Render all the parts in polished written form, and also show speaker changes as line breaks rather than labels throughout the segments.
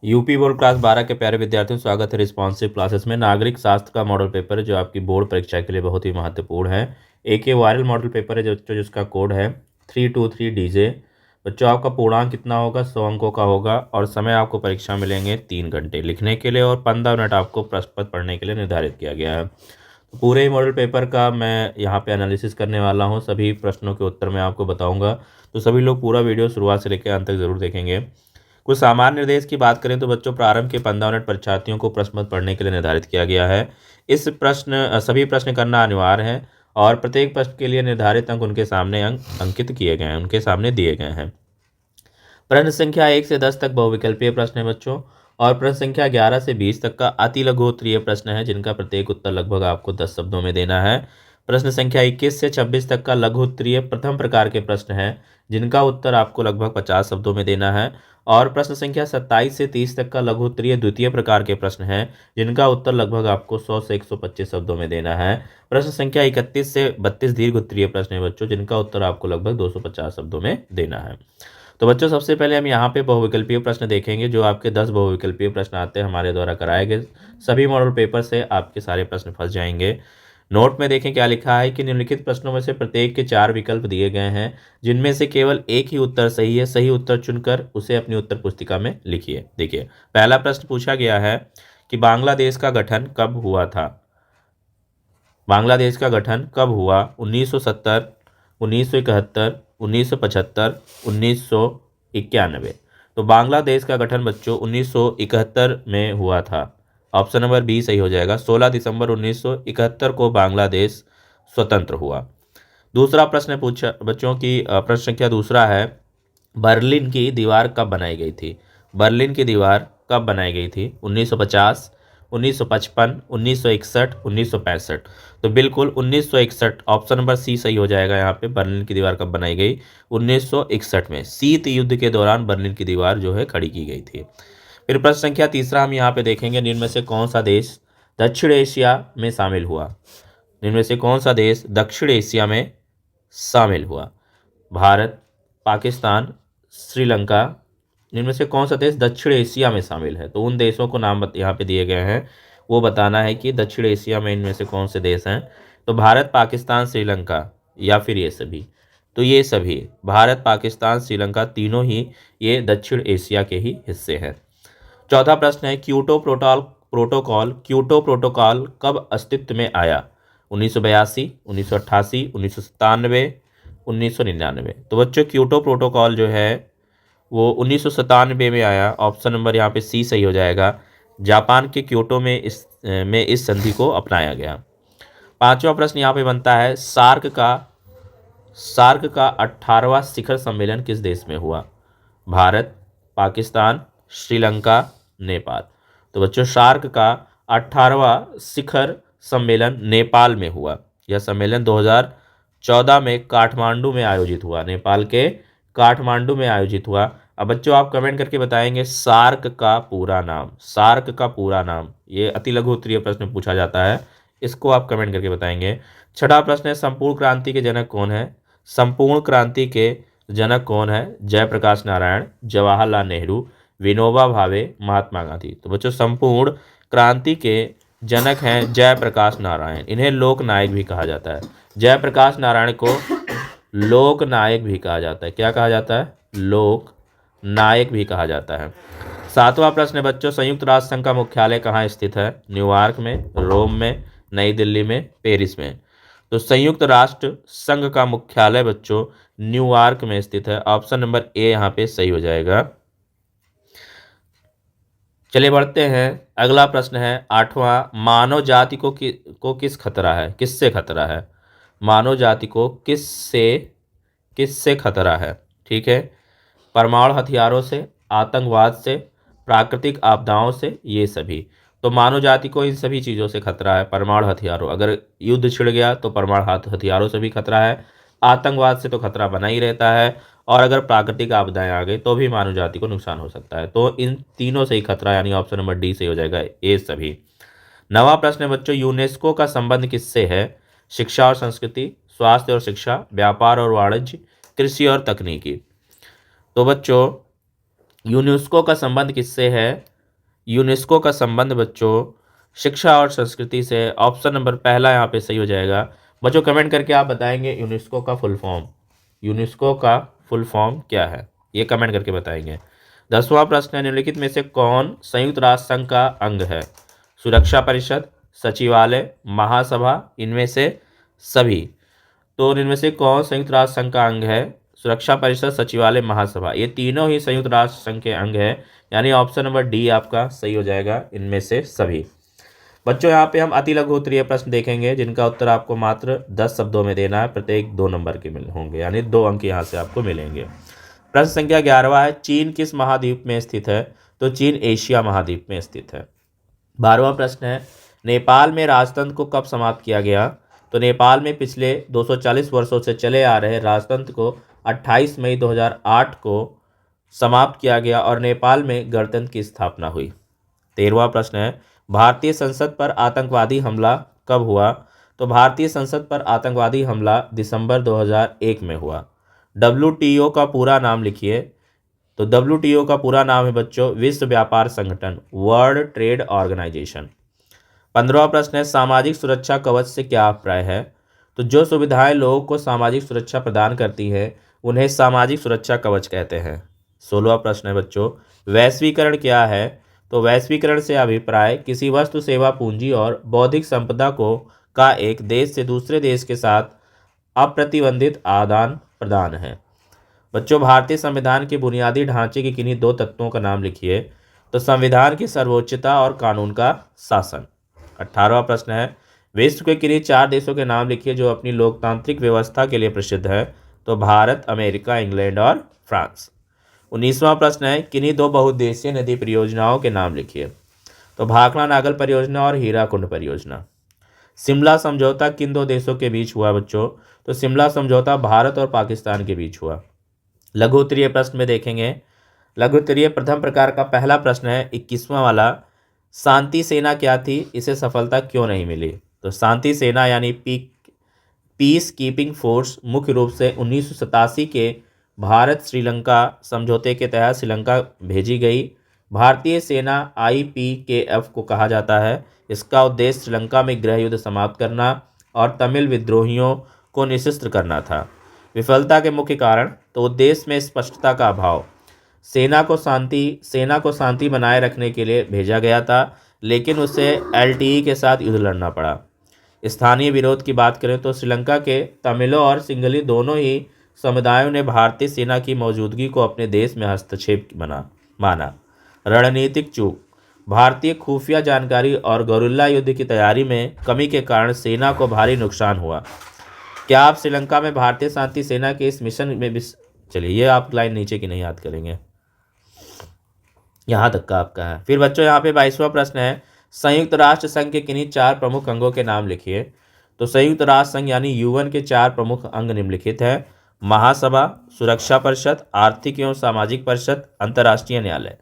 UP board class 12 के प्यारे विद्यार्थियों, स्वागत है रिस्पॉन्सिव क्लासेस में। नागरिक शास्त्र का मॉडल पेपर है जो आपकी बोर्ड परीक्षा के लिए बहुत ही महत्वपूर्ण है। एक ये वायरल मॉडल पेपर है जिसका कोड है 323 DJ। बच्चों, आपका पूर्णांक कितना होगा? 100 अंकों का होगा और समय आपको परीक्षा मिलेंगे 3 घंटे लिखने के लिए और 15 मिनट आपको प्रश्न पत्र पढ़ने के लिए निर्धारित किया गया है। तो पूरे ही मॉडल पेपर का मैं यहाँ पे एनालिसिस करने वाला हूँ। सभी प्रश्नों के उत्तर मैं आपको बताऊँगा, तो सभी लोग पूरा वीडियो शुरुआत से लेकर अंत तक जरूर देखेंगे। कुछ सामान्य निर्देश की बात करें तो बच्चों, प्रारंभ के 15 मिनट परीक्षार्थियों को प्रश्न पत्र पढ़ने के लिए निर्धारित किया गया है। सभी प्रश्न करना अनिवार्य है और प्रत्येक प्रश्न के लिए निर्धारित अंक उनके सामने अंकित किए गए हैं, उनके सामने दिए गए हैं। प्रश्न संख्या 1 से 10 तक बहुविकल्पीय प्रश्न है बच्चों, और प्रश्न संख्या 11 से 20 तक का अति लघु उत्तरीय प्रश्न है जिनका प्रत्येक उत्तर लगभग आपको 10 शब्दों में देना है। प्रश्न संख्या 21 से 26 तक का लघु उत्तरीय प्रथम प्रकार के प्रश्न है जिनका उत्तर आपको लगभग 50 शब्दों में देना है। और प्रश्न संख्या 27 से 30 तक का लघु उत्तरीय द्वितीय प्रकार के प्रश्न है जिनका उत्तर लगभग आपको 100 से 125 शब्दों में देना है। प्रश्न संख्या 31 से 32 दीर्घ उत्तरीय प्रश्न है बच्चों, जिनका उत्तर आपको लगभग 250 शब्दों में देना है। तो बच्चों, सबसे पहले हम यहाँ पे बहुविकल्पीय प्रश्न देखेंगे। जो आपके 10 बहुविकल्पीय प्रश्न आते हैं हमारे द्वारा कराए गए सभी मॉडल पेपर से आपके सारे प्रश्न फंस जाएंगे। नोट में देखें क्या लिखा है कि निम्नलिखित प्रश्नों में से प्रत्येक के 4 विकल्प दिए गए हैं जिनमें से केवल एक ही उत्तर सही है। सही उत्तर चुनकर उसे अपनी उत्तर पुस्तिका में लिखिए। देखिए, पहला प्रश्न पूछा गया है कि बांग्लादेश का गठन कब हुआ था। बांग्लादेश का गठन कब हुआ? 1970, 1971, 1975, 1991। तो बांग्लादेश का गठन बच्चों 1971 में हुआ था। ऑप्शन नंबर बी सही हो जाएगा। 16 दिसंबर 1971 को बांग्लादेश स्वतंत्र हुआ। दूसरा प्रश्न पूछा बच्चों की प्रश्न संख्या दूसरा है, बर्लिन की दीवार कब बनाई गई थी। बर्लिन की दीवार कब बनाई गई थी? 1950, 1955, 1961, 1965। तो बिल्कुल 1961, ऑप्शन नंबर सी सही हो जाएगा। यहाँ पे बर्लिन की दीवार कब बनाई गई? 1961 में शीत युद्ध के दौरान बर्लिन की दीवार जो है खड़ी की गई थी। फिर प्रश्न संख्या तीसरा हम यहाँ पे देखेंगे, निम्न में से कौन सा देश दक्षिण एशिया में शामिल हुआ। निम्न में से कौन सा देश दक्षिण एशिया में शामिल हुआ? भारत, पाकिस्तान, श्रीलंका। इनमें से कौन सा देश दक्षिण एशिया में शामिल है? तो उन देशों को नाम यहाँ पे दिए गए हैं, वो बताना है कि दक्षिण एशिया में इनमें से कौन से देश हैं। तो भारत, पाकिस्तान, श्रीलंका या फिर ये सभी। तो ये सभी भारत, पाकिस्तान, श्रीलंका तीनों ही ये दक्षिण एशिया के ही हिस्से हैं। चौथा प्रश्न है, क्योटो प्रोटोकॉल कब अस्तित्व में आया? 1982, 1988, 1997, 1999। तो बच्चों, क्योटो प्रोटोकॉल जो है वो 1997 में आया। ऑप्शन नंबर यहाँ पे सी सही हो जाएगा। जापान के क्योटो में इस संधि को अपनाया गया। पांचवा प्रश्न यहाँ पे बनता है, सार्क का 18वां शिखर सम्मेलन किस देश में हुआ? भारत, पाकिस्तान, श्रीलंका, नेपाल। तो बच्चों, सार्क का 18वां शिखर सम्मेलन नेपाल में हुआ। यह सम्मेलन 2014 में काठमांडू में आयोजित हुआ, नेपाल के काठमांडू में आयोजित हुआ। अब बच्चों, आप कमेंट करके बताएंगे सार्क का पूरा नाम। सार्क का पूरा नाम, ये अति लघु उत्तरीय प्रश्न पूछा जाता है, इसको आप कमेंट करके बताएंगे। छठा प्रश्न है, संपूर्ण क्रांति के जनक कौन है? संपूर्ण क्रांति के जनक कौन है? जयप्रकाश नारायण, जवाहरलाल नेहरू, विनोबा भावे, महात्मा गांधी। तो बच्चों, संपूर्ण क्रांति के जनक हैं जयप्रकाश नारायण। इन्हें लोक नायक भी कहा जाता है। जयप्रकाश नारायण को लोक नायक भी कहा जाता है। क्या कहा जाता है? लोक नायक भी कहा जाता है। सातवां प्रश्न है बच्चों, संयुक्त राष्ट्र संघ का मुख्यालय कहाँ स्थित है? न्यूयॉर्क में, रोम में, नई दिल्ली में, पेरिस में। तो संयुक्त राष्ट्र संघ का मुख्यालय बच्चों न्यूयॉर्क में स्थित है। ऑप्शन नंबर ए यहाँ पे सही हो जाएगा। चलिए बढ़ते हैं। अगला प्रश्न है आठवां, मानव जाति को किस खतरा है? किससे खतरा है? मानव जाति को किससे खतरा है? ठीक है, परमाणु हथियारों से, आतंकवाद से, प्राकृतिक आपदाओं से, ये सभी। तो मानव जाति को इन सभी चीज़ों से खतरा है। परमाणु हथियारों, अगर युद्ध छिड़ गया तो परमाणु हथियारों से भी खतरा है। आतंकवाद से तो खतरा बना ही रहता है, और अगर प्राकृतिक आपदाएं आ गई तो भी मानव जाति को नुकसान हो सकता है। तो इन तीनों से ही खतरा, यानी ऑप्शन नंबर डी से हो जाएगा, ये सभी। नवा प्रश्न है बच्चों, यूनेस्को का संबंध किससे है? शिक्षा और संस्कृति, स्वास्थ्य और शिक्षा, व्यापार और वाणिज्य, कृषि और तकनीकी। तो बच्चों, यूनेस्को का संबंध किससे है? यूनेस्को का संबंध बच्चों शिक्षा और संस्कृति से। ऑप्शन नंबर पहला यहाँ पे सही हो जाएगा। बच्चों कमेंट करके आप बताएंगे यूनेस्को का फुल फॉर्म, यूनेस्को का फुल फॉर्म क्या है, ये कमेंट करके बताएंगे। 10वां प्रश्न है, निम्नलिखित में से कौन संयुक्त राष्ट्र संघ का अंग है? सुरक्षा परिषद, सचिवालय, महासभा, इनमें से सभी। तो इनमें से कौन संयुक्त राष्ट्र संघ का अंग है? सुरक्षा परिषद, सचिवालय, महासभा, ये तीनों ही संयुक्त राष्ट्र संघ के अंग है, यानी ऑप्शन नंबर डी आपका सही हो जाएगा, इनमें से सभी। बच्चों यहाँ पे हम अति लघु उत्तरीय प्रश्न देखेंगे जिनका उत्तर आपको मात्र 10 शब्दों में देना है, प्रत्येक 2 नंबर के मिल होंगे, यानी 2 अंक यहाँ से आपको मिलेंगे। प्रश्न संख्या 11 है, चीन किस महाद्वीप में स्थित है? तो चीन एशिया महाद्वीप में स्थित है। 12वां प्रश्न है, नेपाल में राजतंत्र को कब समाप्त किया गया? तो नेपाल में पिछले 240 वर्षों से चले आ रहे राजतंत्र को 28 मई 2008 को समाप्त किया गया और नेपाल में गणतंत्र की स्थापना हुई। 13वां प्रश्न है, भारतीय संसद पर आतंकवादी हमला कब हुआ? तो भारतीय संसद पर आतंकवादी हमला दिसंबर 2001 में हुआ। WTO का पूरा नाम लिखिए। तो WTO का पूरा नाम है बच्चों विश्व व्यापार संगठन, वर्ल्ड ट्रेड ऑर्गेनाइजेशन। 15वां प्रश्न है, सामाजिक सुरक्षा कवच से क्या अभिप्राय है? तो जो सुविधाएं लोगों को सामाजिक सुरक्षा प्रदान करती हैं उन्हें सामाजिक सुरक्षा कवच कहते हैं। 16वां प्रश्न है बच्चों, वैश्वीकरण क्या है? तो वैश्वीकरण से अभिप्राय किसी वस्तु, सेवा, पूंजी और बौद्धिक संपदा को का एक देश से दूसरे देश के साथ अप्रतिबंधित आदान प्रदान है। बच्चों भारतीय संविधान के बुनियादी ढांचे के किन्हीं 2 तत्वों का नाम लिखिए। तो संविधान की सर्वोच्चता और कानून का शासन। 18वां प्रश्न है, विश्व के किन्हीं 4 देशों के नाम लिखिए जो अपनी लोकतांत्रिक व्यवस्था के लिए प्रसिद्ध है। तो भारत, अमेरिका, इंग्लैंड और फ्रांस। 19वां प्रश्न है, किन्हीं 2 बहुउद्देशीय नदी परियोजनाओं के नाम लिखिए। तो भाखड़ा नागल परियोजना और हीराकुंड परियोजना। शिमला समझौता किन 2 देशों के बीच हुआ बच्चों? तो शिमला समझौता भारत और पाकिस्तान के बीच हुआ। लघु उत्तरीय प्रश्न में देखेंगे। लघु उत्तरीय प्रथम प्रकार का पहला प्रश्न है 21वां वाला, शांति सेना क्या थी, इसे सफलता क्यों नहीं मिली? तो शांति सेना यानी पीस कीपिंग फोर्स मुख्य रूप से 1987 के भारत श्रीलंका समझौते के तहत श्रीलंका भेजी गई। भारतीय सेना IPKF को कहा जाता है। इसका उद्देश्य श्रीलंका में गृह युद्ध समाप्त करना और तमिल विद्रोहियों को निःशस्त्र करना था। विफलता के मुख्य कारण, तो उद्देश्य में स्पष्टता का अभाव। सेना को शांति बनाए रखने के लिए भेजा गया था, लेकिन उसे LTE के साथ युद्ध लड़ना पड़ा। स्थानीय विरोध की बात करें तो श्रीलंका के तमिलों और सिंगली दोनों ही समुदायों ने भारतीय सेना की मौजूदगी को अपने देश में हस्तक्षेप माना। रणनीतिक चूक, भारतीय खुफिया जानकारी और गुरिल्ला युद्ध की तैयारी में कमी के कारण सेना को भारी नुकसान हुआ। क्या आप श्रीलंका में भारतीय शांति सेना के इस मिशन में भी चलिए, ये आप लाइन नीचे की नहीं याद करेंगे, यहाँ तक का आपका है। फिर बच्चों यहाँ पे 22वां प्रश्न है, संयुक्त राष्ट्र संघ के किन्हीं 4 प्रमुख अंगों के नाम लिखिए। तो संयुक्त राष्ट्र संघ यानी UN के 4 प्रमुख अंग निम्नलिखित है, महासभा, सुरक्षा परिषद, आर्थिक एवं सामाजिक परिषद, अंतर्राष्ट्रीय न्यायालय।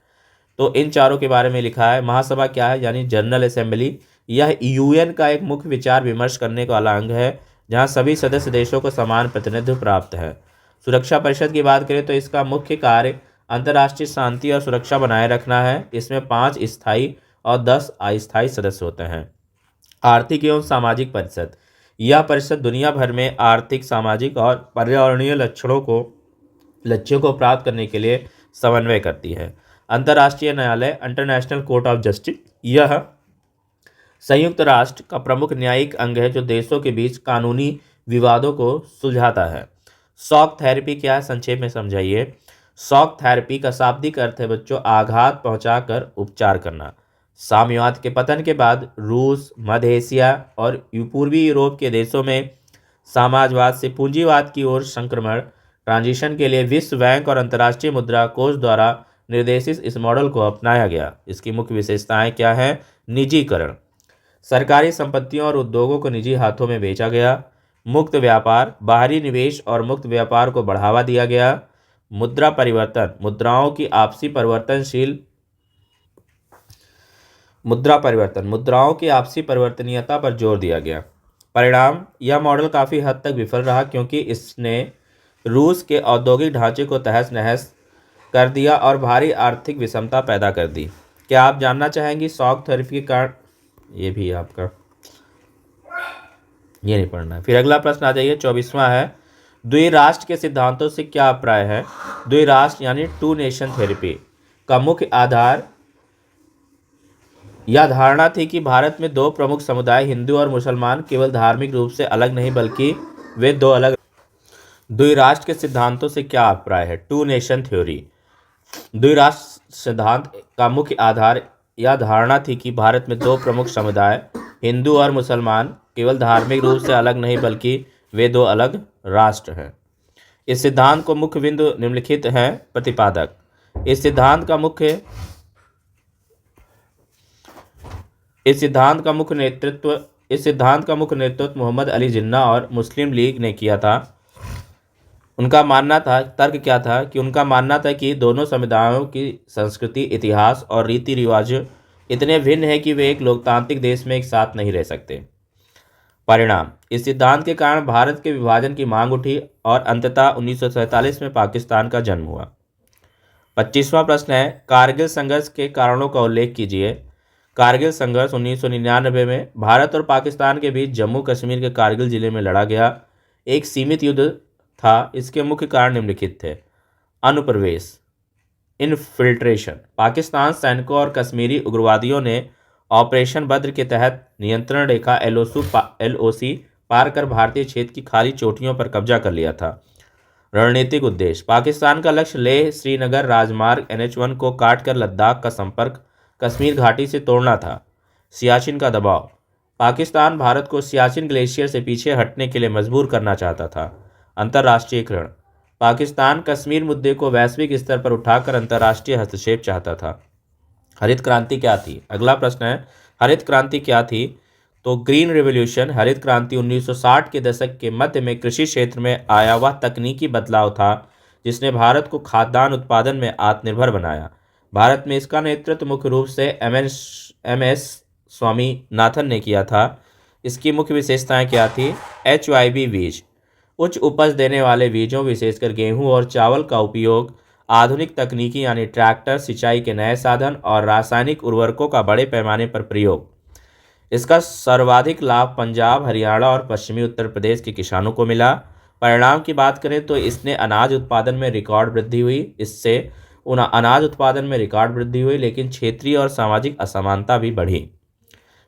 तो इन चारों के बारे में लिखा है। महासभा क्या है, यानी जनरल असेंबली। यह UN का एक मुख्य विचार विमर्श करने वाला अंग है जहां सभी सदस्य देशों को समान प्रतिनिधित्व प्राप्त है। सुरक्षा परिषद की बात करें तो इसका मुख्य कार्य अंतर्राष्ट्रीय शांति और सुरक्षा बनाए रखना है। इसमें 5 स्थायी और 10 अस्थायी सदस्य होते हैं। आर्थिक एवं सामाजिक परिषद, यह परिषद दुनिया भर में आर्थिक, सामाजिक और पर्यावरणीय लक्ष्यों को प्राप्त करने के लिए समन्वय करती है। अंतर्राष्ट्रीय न्यायालय, इंटरनेशनल कोर्ट ऑफ जस्टिस, यह संयुक्त राष्ट्र का प्रमुख न्यायिक अंग है जो देशों के बीच कानूनी विवादों को सुलझाता है। शॉक थेरेपी क्या है, संक्षेप में समझाइए। शॉक थेरेपी का शाब्दिक अर्थ है बच्चों आघात पहुंचाकर उपचार करना। साम्यवाद के पतन के बाद रूस, मध्य एशिया और पूर्वी यूरोप के देशों में साम्राज्यवाद से पूंजीवाद की ओर संक्रमण ट्रांजिशन के लिए विश्व बैंक और अंतर्राष्ट्रीय मुद्रा कोष द्वारा निर्देशित इस मॉडल को अपनाया गया। इसकी मुख्य विशेषताएं क्या हैं? निजीकरण, सरकारी संपत्तियों और उद्योगों को निजी हाथों में बेचा गया। मुक्त व्यापार, बाहरी निवेश और मुक्त व्यापार को बढ़ावा दिया गया। मुद्रा परिवर्तन, मुद्राओं की आपसी परिवर्तनीयता पर जोर दिया गया। परिणाम, यह मॉडल काफ़ी हद तक विफल रहा क्योंकि इसने रूस के औद्योगिक ढांचे को तहस नहस कर दिया और भारी आर्थिक विषमता पैदा कर दी। क्या आप जानना चाहेंगी शॉक थेरेपी के कारण? ये भी आपका ये नहीं पढ़ना है। फिर अगला प्रश्न आ जाइए, 24वां है, द्विराष्ट्र के सिद्धांतों से क्या अभिप्राय है? द्विराष्ट्र यानी टू नेशन थेरेपी का मुख्य आधार यह धारणा थी कि भारत में दो प्रमुख समुदाय हिंदू और मुसलमान केवल धार्मिक रूप से अलग नहीं बल्कि वे दो अलग। द्विराष्ट्र के सिद्धांतों से क्या अभिप्राय है? To nation theory. द्विराष्ट्र सिद्धांत का मुख्य आधार यह धारणा थी कि भारत में दो प्रमुख समुदाय हिंदू और मुसलमान केवल धार्मिक रूप से अलग नहीं बल्कि वे दो अलग राष्ट्र हैं। इस सिद्धांत को मुख्य बिंदु निम्नलिखित हैं प्रतिपादक। इस सिद्धांत का मुख्य नेतृत्व मोहम्मद अली जिन्ना और मुस्लिम लीग ने किया था। उनका मानना था कि दोनों समुदायों की संस्कृति, इतिहास और रीति रिवाज इतने भिन्न हैं कि वे एक लोकतांत्रिक देश में एक साथ नहीं रह सकते। परिणाम, इस सिद्धांत के कारण भारत के विभाजन की मांग उठी और अंततः 1947 में पाकिस्तान का जन्म हुआ। 25वां प्रश्न है, कारगिल संघर्ष के कारणों का उल्लेख कीजिए। कारगिल संघर्ष 1999 में भारत और पाकिस्तान के बीच जम्मू कश्मीर के कारगिल जिले में लड़ा गया एक सीमित युद्ध था। इसके मुख्य कारण निम्नलिखित थे। अनुप्रवेश, इनफिल्ट्रेशन, पाकिस्तान सैनिकों और कश्मीरी उग्रवादियों ने ऑपरेशन बद्र के तहत नियंत्रण रेखा LOC पार कर भारतीय क्षेत्र की खाली चोटियों पर कब्जा कर लिया था। रणनीतिक उद्देश्य, पाकिस्तान का लक्ष्य लेह श्रीनगर राजमार्ग NH1 को काटकर लद्दाख का संपर्क कश्मीर घाटी से तोड़ना था। सियाचिन का दबाव, पाकिस्तान भारत को सियाचिन ग्लेशियर से पीछे हटने के लिए मजबूर करना चाहता था। अंतर्राष्ट्रीयकरण, पाकिस्तान कश्मीर मुद्दे को वैश्विक स्तर पर उठाकर अंतर्राष्ट्रीय हस्तक्षेप चाहता था। हरित क्रांति क्या थी? अगला प्रश्न है, हरित क्रांति क्या थी? तो ग्रीन रिवॉल्यूशन, हरित क्रांति 1960 के दशक के मध्य में कृषि क्षेत्र में आया वह तकनीकी बदलाव था जिसने भारत को खाद्यान्न उत्पादन में आत्मनिर्भर बनाया। भारत में इसका नेतृत्व मुख्य रूप से MS स्वामीनाथन ने किया था। इसकी मुख्य विशेषताएं क्या थी? HYB बीज, उच्च उपज देने वाले बीजों विशेषकर गेहूं और चावल का उपयोग, आधुनिक तकनीकी यानी ट्रैक्टर, सिंचाई के नए साधन और रासायनिक उर्वरकों का बड़े पैमाने पर प्रयोग। इसका सर्वाधिक लाभ पंजाब, हरियाणा और पश्चिमी उत्तर प्रदेश के किसानों को मिला। परिणाम की बात करें तो इसने अनाज उत्पादन में रिकॉर्ड वृद्धि हुई, लेकिन क्षेत्रीय और सामाजिक असमानता भी बढ़ी।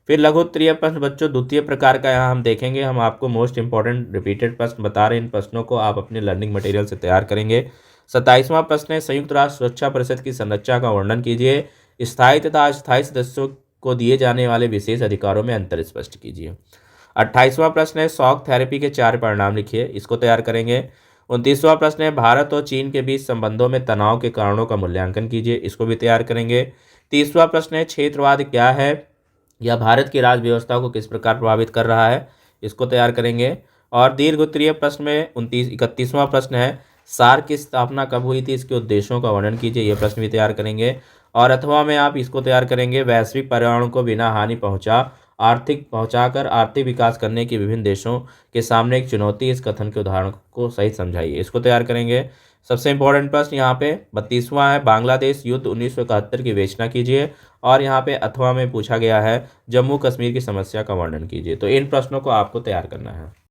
फिर लघु उत्तरीय प्रश्न बच्चों द्वितीय प्रकार का यहाँ हम देखेंगे। हम आपको मोस्ट इंपॉर्टेंट रिपीटेड प्रश्न बता रहे हैं। इन प्रश्नों को आप अपने लर्निंग मटेरियल से तैयार करेंगे। 27वां प्रश्न है, संयुक्त राष्ट्र सुरक्षा परिषद की संरचना का वर्णन कीजिए। स्थायी तथा अस्थायी सदस्यों को दिए जाने वाले विशेष अधिकारों में अंतर स्पष्ट कीजिए। 28वां प्रश्न है, शॉक थेरेपी के 4 परिणाम लिखिए। इसको तैयार करेंगे। 29वां प्रश्न है, भारत और चीन के बीच संबंधों में तनाव के कारणों का मूल्यांकन कीजिए। इसको भी तैयार करेंगे। 30वां प्रश्न है, क्षेत्रवाद क्या है या भारत की राज्य व्यवस्था को किस प्रकार प्रभावित कर रहा है? इसको तैयार करेंगे। और दीर्घ उत्तरीय प्रश्न में 31वां प्रश्न है, सार्क की स्थापना कब हुई थी? इसके उद्देश्यों का वर्णन कीजिए। यह प्रश्न भी तैयार करेंगे। और अथवा में आप इसको तैयार करेंगे, वैश्विक पर्यावरण को बिना हानि पहुंचाकर आर्थिक विकास करने की विभिन्न देशों के सामने एक चुनौती, इस कथन के उदाहरण को सही समझाइए। इसको तैयार करेंगे। सबसे इंपॉर्टेंट प्रश्न यहाँ पे 32वां है, बांग्लादेश युद्ध 1971 की विवेचना कीजिए। और यहाँ पे अथवा में पूछा गया है, जम्मू कश्मीर की समस्या का वर्णन कीजिए। तो इन प्रश्नों को आपको तैयार करना है।